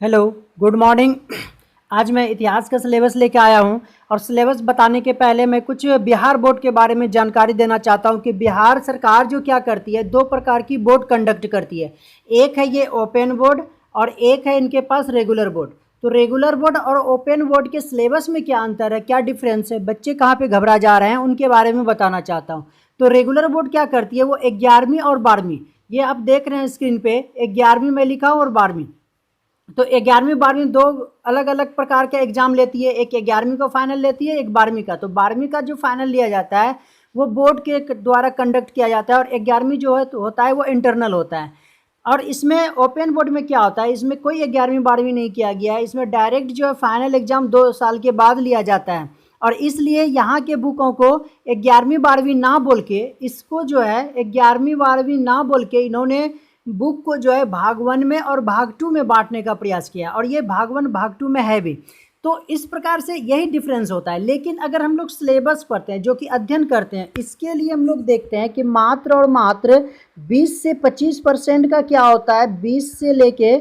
Hello, good morning. आज मैं इतिहास का सिलेबस लेके आया हूँ और सिलेबस बताने के पहले मैं कुछ बिहार बोर्ड के बारे में जानकारी देना चाहता हूँ कि बिहार सरकार जो क्या करती है, दो प्रकार की बोर्ड कंडक्ट करती है। एक है ये ओपन बोर्ड और एक है इनके पास रेगुलर बोर्ड। तो रेगुलर बोर्ड और ओपन बोर्ड के सिलेबस में क्या अंतर है, क्या डिफरेंस है, बच्चे कहाँ पे घबरा जा रहे हैं, उनके बारे में बताना चाहता हूँ। तो रेगुलर बोर्ड क्या करती है, वो 11वीं और 12वीं, ये आप देख रहे हैं स्क्रीन पे, 11वीं में लिखा हूँ और 12वीं। तो 11वीं 12वीं दो अलग अलग प्रकार के एग्जाम लेती है, एक 11वीं का फाइनल लेती है, एक 12वीं का। तो 12वीं का जो फाइनल लिया जाता है वो बोर्ड के द्वारा कंडक्ट किया जाता है और 11वीं जो है तो होता है वो इंटरनल होता है। और इसमें ओपन बोर्ड में क्या होता है, इसमें कोई 11वीं 12वीं नहीं किया गया है, इसमें डायरेक्ट जो है फाइनल एग्जाम 2 साल के बाद लिया जाता है। और इसलिए यहाँ के बुकों को 11वीं 12वीं ना बोल के, इसको जो है 11वीं 12वीं ना बोल के इन्होंने बुक को जो है भाग 1 में और भाग 2 में बांटने का प्रयास किया और ये भाग 1 भाग 2 में है भी। तो इस प्रकार से यही डिफरेंस होता है। लेकिन अगर हम लोग सिलेबस पढ़ते हैं, जो कि अध्ययन करते हैं, इसके लिए हम लोग देखते हैं कि मात्र और मात्र 20 से 25% का क्या होता है, 20 से लेके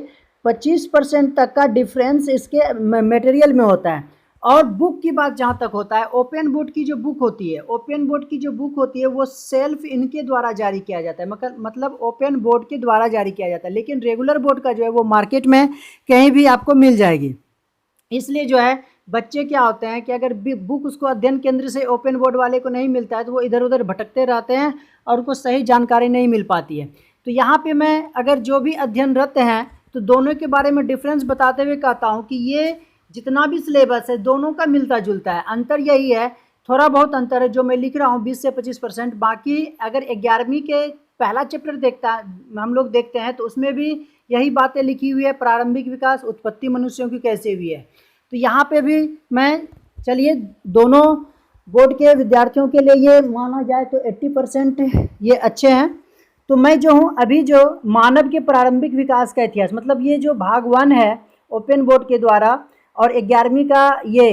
25% तक का डिफरेंस इसके मटेरियल में होता है। और बुक की बात जहाँ तक होता है, ओपन बोर्ड की जो बुक होती है, ओपन बोर्ड की जो बुक होती है वो सेल्फ इनके द्वारा जारी किया जाता है, मतलब ओपन बोर्ड के द्वारा जारी किया जाता है। लेकिन रेगुलर बोर्ड का जो है वो मार्केट में कहीं भी आपको मिल जाएगी। इसलिए जो है बच्चे क्या होते हैं कि अगर बुक उसको अध्ययन केंद्र से ओपन बोर्ड वाले को नहीं मिलता है तो वो इधर उधर भटकते रहते हैं और उनको सही जानकारी नहीं मिल पाती है। तो यहाँ पे मैं अगर जो भी अध्ययनरत हैं तो दोनों के बारे में डिफरेंस बताते हुए कहता हूँ कि ये जितना भी सिलेबस है दोनों का मिलता जुलता है। अंतर यही है, थोड़ा बहुत अंतर है जो मैं लिख रहा हूँ 20 से 25%। बाकी अगर 11वीं के पहला चैप्टर हम लोग देखते हैं तो उसमें भी यही बातें लिखी हुई है, प्रारंभिक विकास, उत्पत्ति मनुष्यों की कैसे हुई है। तो यहाँ पे भी मैं, चलिए, दोनों बोर्ड के विद्यार्थियों के लिए ये माना जाए तो 80% ये अच्छे हैं। तो मैं जो हूँ अभी जो मानव के प्रारंभिक विकास का इतिहास, मतलब ये जो भाग 1 है ओपन बोर्ड के द्वारा और 11वीं का ये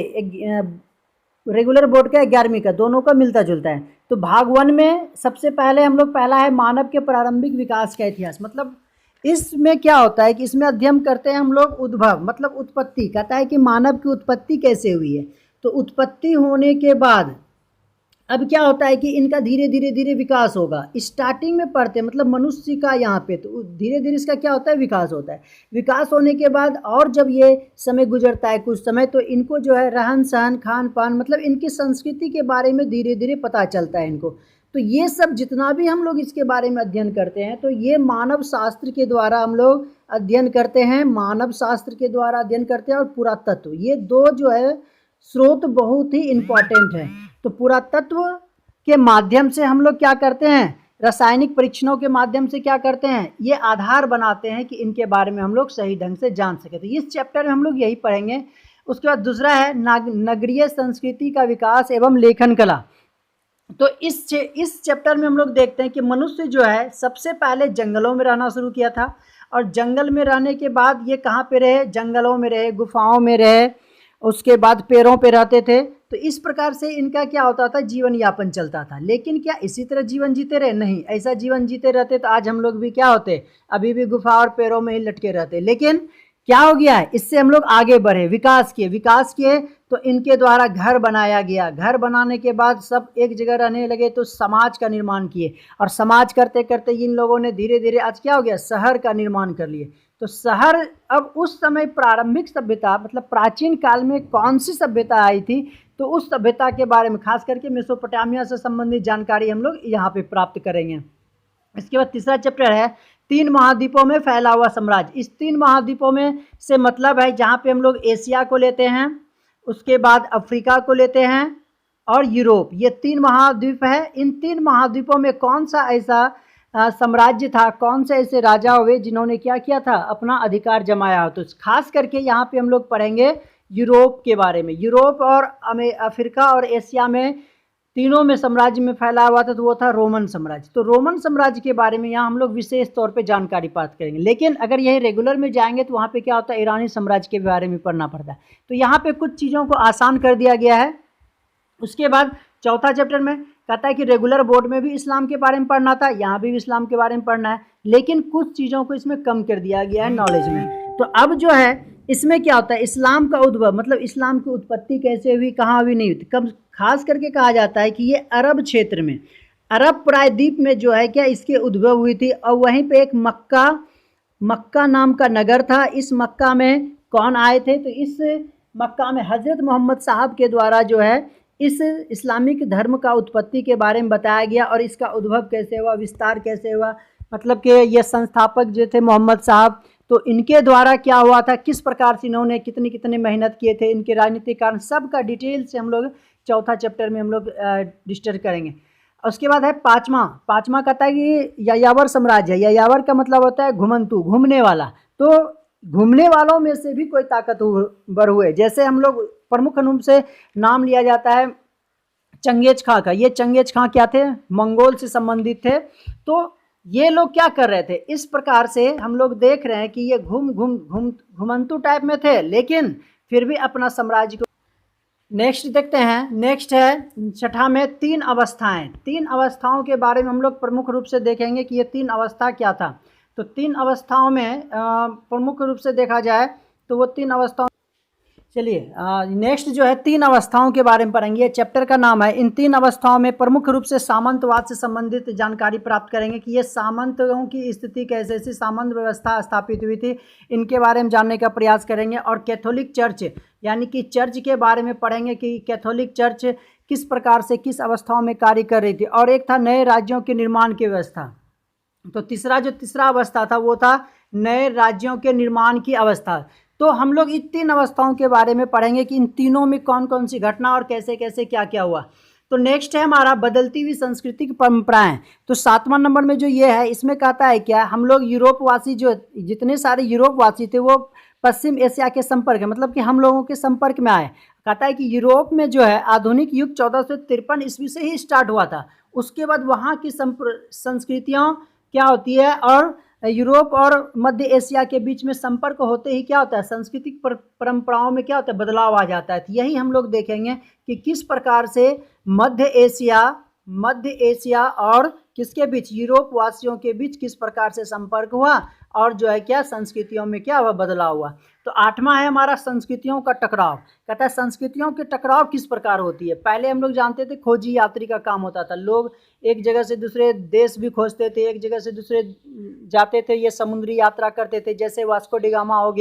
रेगुलर बोर्ड का 11वीं का, दोनों का मिलता जुलता है। तो भाग 1 में सबसे पहले हम लोग, पहला है मानव के प्रारंभिक विकास का इतिहास। मतलब इसमें क्या होता है कि इसमें अध्ययन करते हैं हम लोग उद्भव, मतलब उत्पत्ति, कहता है कि मानव की उत्पत्ति कैसे हुई है। तो उत्पत्ति होने के बाद अब क्या होता है कि इनका धीरे धीरे धीरे विकास होगा। स्टार्टिंग में पढ़ते हैं मतलब मनुष्य का यहाँ पे, तो धीरे धीरे इसका क्या होता है, विकास होता है। विकास होने के बाद और जब ये समय गुजरता है कुछ समय, तो इनको जो है रहन सहन, खान पान, मतलब इनकी संस्कृति के बारे में धीरे धीरे पता चलता है इनको। तो ये सब जितना भी हम लोग इसके बारे में अध्ययन करते हैं तो ये मानव शास्त्र के द्वारा हम लोग अध्ययन करते हैं, मानव शास्त्र के द्वारा अध्ययन करते हैं। और पुरातत्व, ये दो जो है स्रोत बहुत ही इम्पॉर्टेंट है। तो पुरातत्व के माध्यम से हम लोग क्या करते हैं, रासायनिक परीक्षणों के माध्यम से क्या करते हैं, ये आधार बनाते हैं कि इनके बारे में हम लोग सही ढंग से जान सके। तो इस चैप्टर में हम लोग यही पढ़ेंगे। उसके बाद दूसरा है नगरीय संस्कृति का विकास एवं लेखन कला। तो इस चैप्टर में हम लोग देखते हैं कि मनुष्य जो है सबसे पहले जंगलों में रहना शुरू किया था और जंगल में रहने के बाद ये कहाँ पे रहे, जंगलों में रहे, गुफाओं में रहे, उसके बाद पेड़ों पे रहते थे। तो इस प्रकार से इनका क्या होता था, जीवन यापन चलता था। लेकिन क्या इसी तरह जीवन जीते रहे? नहीं, ऐसा जीवन जीते रहते तो आज हम लोग भी क्या होते, अभी भी गुफा और पेड़ों में ही लटके रहते। लेकिन क्या हो गया है, इससे हम लोग आगे बढ़े, विकास किए तो इनके द्वारा घर बनाया गया। घर बनाने के बाद सब एक जगह रहने लगे तो समाज का निर्माण किए और समाज करते करते इन लोगों ने धीरे धीरे आज क्या हो गया, शहर का निर्माण कर लिए। तो शहर, अब उस समय प्रारंभिक सभ्यता, मतलब प्राचीन काल में कौन सी सभ्यता आई थी, तो उस सभ्यता के बारे में खास करके मेसोपोटामिया से संबंधित जानकारी हम लोग यहाँ पे प्राप्त करेंगे। इसके बाद तीसरा चैप्टर है 3 महाद्वीपों में फैला हुआ साम्राज्य। इस 3 महाद्वीपों में से मतलब है जहाँ पे हम लोग एशिया को लेते हैं, उसके बाद अफ्रीका को लेते हैं और यूरोप, ये 3 महाद्वीप है। इन 3 महाद्वीपों में कौन सा ऐसा साम्राज्य था, कौन से ऐसे राजा हुए जिन्होंने क्या किया था, अपना अधिकार जमाया हो। तो खास करके यहाँ पे हम लोग पढ़ेंगे यूरोप के बारे में। यूरोप और अफ्रीका और एशिया में, तीनों में साम्राज्य में फैला हुआ था, तो वो था रोमन साम्राज्य। तो रोमन साम्राज्य के बारे में यहाँ हम लोग विशेष तौर पे जानकारी प्राप्त करेंगे। लेकिन अगर यही रेगुलर में जाएंगे तो वहाँ पे क्या होता है, ईरानी साम्राज्य के बारे में पढ़ना पड़ता है। तो यहाँ पे कुछ चीज़ों को आसान कर दिया गया है। उसके बाद चौथा चैप्टर में कहता है कि रेगुलर बोर्ड में भी इस्लाम के बारे में पढ़ना था, यहाँ भी इस्लाम के बारे में पढ़ना है, लेकिन कुछ चीज़ों को इसमें कम कर दिया गया है नॉलेज में। तो अब जो है इसमें क्या होता है, इस्लाम का उद्भव, मतलब इस्लाम की उत्पत्ति कैसे हुई, कहाँ हुई, नहीं हुई, कब, खास करके कहा जाता है कि ये अरब क्षेत्र में, अरब प्रायद्वीप में जो है क्या इसके उद्भव हुई थी। और वहीं पे एक मक्का, मक्का नाम का नगर था। इस मक्का में कौन आए थे, तो इस मक्का में हज़रत मोहम्मद साहब के द्वारा जो है इस इस्लामिक धर्म का उत्पत्ति के बारे में बताया गया और इसका उद्भव कैसे हुआ, विस्तार कैसे हुआ, मतलब कि ये संस्थापक जो थे मोहम्मद साहब, तो इनके द्वारा क्या हुआ था, किस प्रकार से इन्होंने कितनी कितनी मेहनत किए थे, इनके राजनीतिक कारण, सब का डिटेल से हम लोग चौथा चैप्टर में हम लोग डिस्कस करेंगे। उसके बाद है पाँचवा, पाँचवा कहता है कि यायावर साम्राज्य। यायावर का मतलब होता है घुमंतु, घूमने वाला। तो घूमने वालों में से भी कोई ताकतवर हुए, जैसे हम लोग प्रमुख रूप से नाम लिया जाता है चंगेज खां का। ये चंगेज खां क्या थे, मंगोल से संबंधित थे। तो ये लोग क्या कर रहे थे, इस प्रकार से हम लोग देख रहे हैं कि ये घुमंतु टाइप में थे, लेकिन फिर भी अपना साम्राज्य को। नेक्स्ट देखते हैं, नेक्स्ट है छठा में तीन अवस्थाएं। तीन अवस्थाओं के बारे में हम लोग प्रमुख रूप से देखेंगे कि ये तीन अवस्था क्या था। तो तीन अवस्थाओं में प्रमुख रूप से देखा जाए तो वो तीन अवस्थाओं, चलिए नेक्स्ट जो है तीन अवस्थाओं के बारे में पढ़ेंगे। चैप्टर का नाम है इन तीन अवस्थाओं में प्रमुख रूप से सामंतवाद से संबंधित जानकारी प्राप्त करेंगे कि ये सामंतों की स्थिति कैसे सी सामंत व्यवस्था स्थापित हुई थी, इनके बारे में जानने का प्रयास करेंगे। और कैथोलिक चर्च यानी कि चर्च के बारे में पढ़ेंगे कि कैथोलिक चर्च किस प्रकार से किस अवस्थाओं में कार्य कर रही थी। और एक था नए राज्यों के निर्माण की व्यवस्था। तो तीसरा अवस्था था वो था नए राज्यों के निर्माण की अवस्था। तो हम लोग इन तीन अवस्थाओं के बारे में पढ़ेंगे कि इन तीनों में कौन कौन सी घटना और कैसे कैसे क्या क्या हुआ। तो नेक्स्ट है हमारा बदलती हुई सांस्कृतिक परंपराएं। तो 7वां नंबर में जो ये है इसमें कहता है क्या, हम लोग यूरोपवासी जो जितने सारे यूरोपवासी थे वो पश्चिम एशिया के संपर्क में, मतलब कि हम लोगों के संपर्क में आए। कहता है कि यूरोप में जो है आधुनिक युग 1453 ईस्वी से ही स्टार्ट हुआ था। उसके बाद वहाँ की संस्कृतियाँ क्या होती है और यूरोप और मध्य एशिया के बीच में संपर्क होते ही क्या होता है, सांस्कृतिक परंपराओं में क्या होता है, बदलाव आ जाता है। तो यही हम लोग देखेंगे कि किस प्रकार से मध्य एशिया और किसके बीच, यूरोप वासियों के बीच किस प्रकार से संपर्क हुआ और जो है क्या संस्कृतियों में क्या हुआ, बदलाव हुआ। तो 8वां है हमारा संस्कृतियों का टकराव। कहता है संस्कृतियों के टकराव किस प्रकार होती है। पहले हम लोग जानते थे खोजी यात्री का काम होता था, लोग एक जगह से दूसरे देश भी खोजते थे, एक जगह से दूसरे जाते थे, ये समुद्री यात्रा करते थे। जैसे वास्को डिगामा हो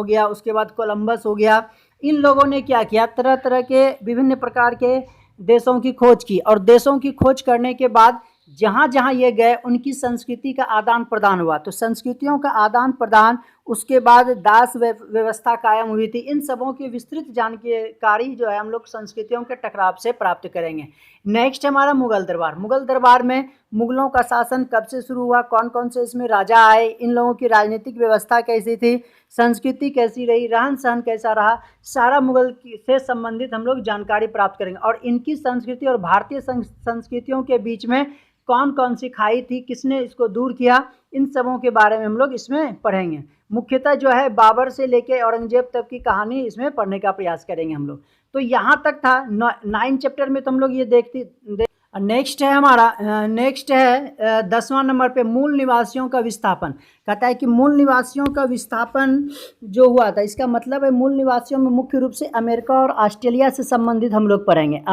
गया, उसके बाद कोलंबस हो गया। इन लोगों ने क्या किया, तरह तरह के विभिन्न प्रकार के देशों की खोज की और देशों की खोज करने के बाद जहाँ जहाँ ये गए उनकी संस्कृति का आदान प्रदान हुआ। तो संस्कृतियों का आदान प्रदान, उसके बाद दास व्यवस्था कायम हुई थी। इन सबों की विस्तृत जानकारी जो है हम लोग संस्कृतियों के टकराव से प्राप्त करेंगे। नेक्स्ट हमारा मुगल दरबार। मुगल दरबार में मुगलों का शासन कब से शुरू हुआ, कौन कौन से इसमें राजा आए, इन लोगों की राजनीतिक व्यवस्था कैसी थी, संस्कृति कैसी रही, रहन सहन कैसा रहा, सारा मुगल से संबंधित हम लोग जानकारी प्राप्त करेंगे। और इनकी संस्कृति और भारतीय संस्कृतियों के बीच में कौन कौन सी खाई थी, किसने इसको दूर किया, इन सबों के बारे में हम लोग इसमें पढ़ेंगे। मुख्यतः जो है बाबर से लेके औरंगजेब तक की कहानी इसमें पढ़ने का प्रयास करेंगे हम लोग। तो यहाँ तक था 9 चैप्टर में तो हम लोग ये नेक्स्ट है हमारा 10वां नंबर पे मूल निवासियों का विस्थापन। कहता है कि मूल निवासियों का विस्थापन जो हुआ था, इसका मतलब है मूल निवासियों में मुख्य रूप से अमेरिका और ऑस्ट्रेलिया से संबंधित हम लोग पढ़ेंगे।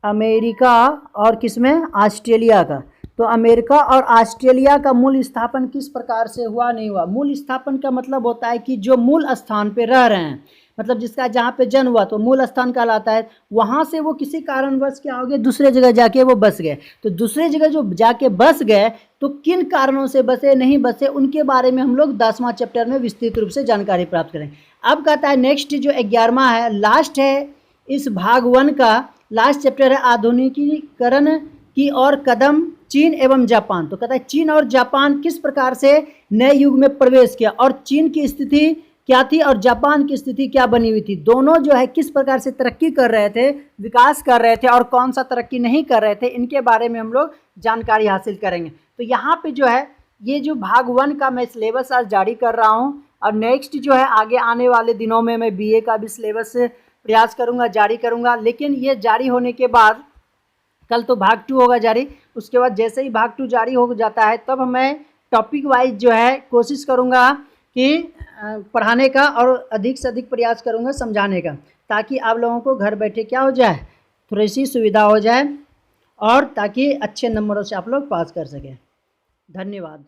अमेरिका और किसमें, ऑस्ट्रेलिया का। तो अमेरिका और ऑस्ट्रेलिया का मूल स्थापन किस प्रकार से हुआ, नहीं हुआ। मूल स्थापन का मतलब होता है कि जो मूल स्थान पे रह रहे हैं, मतलब जिसका जहाँ पे जन्म हुआ तो मूल स्थान कहलाता है। वहाँ से वो किसी कारणवश क्या हो गए, दूसरे जगह जाके वो बस गए। तो दूसरे जगह जो जाके बस गए तो किन कारणों से बसे, नहीं बसे, उनके बारे में हम लोग 10वां चैप्टर में विस्तृत रूप से जानकारी प्राप्त करेंगे। अब कहता है नेक्स्ट जो 11वां है, लास्ट है इस भाग 1 का लास्ट चैप्टर है आधुनिकीकरण की और कदम चीन एवं जापान। तो कहता है चीन और जापान किस प्रकार से नए युग में प्रवेश किया और चीन की स्थिति क्या थी और जापान की स्थिति क्या बनी हुई थी। दोनों जो है किस प्रकार से तरक्की कर रहे थे, विकास कर रहे थे और कौन सा तरक्की नहीं कर रहे थे, इनके बारे में हम लोग जानकारी हासिल करेंगे। तो यहाँ पे जो है ये जो भाग 1 का मैं सिलेबस आज जारी कर रहा हूँ और नेक्स्ट जो है आगे आने वाले दिनों में मैं BA का भी सिलेबस प्रयास करूँगा, जारी करूँगा। लेकिन ये जारी होने के बाद कल तो भाग 2 होगा जारी, उसके बाद जैसे ही भाग 2 जारी हो जाता है तब मैं टॉपिक वाइज जो है कोशिश करूँगा कि पढ़ाने का और अधिक से अधिक प्रयास करूँगा समझाने का, ताकि आप लोगों को घर बैठे क्या हो जाए, थोड़ी सी सुविधा हो जाए और ताकि अच्छे नंबरों से आप लोग पास कर सकें। धन्यवाद।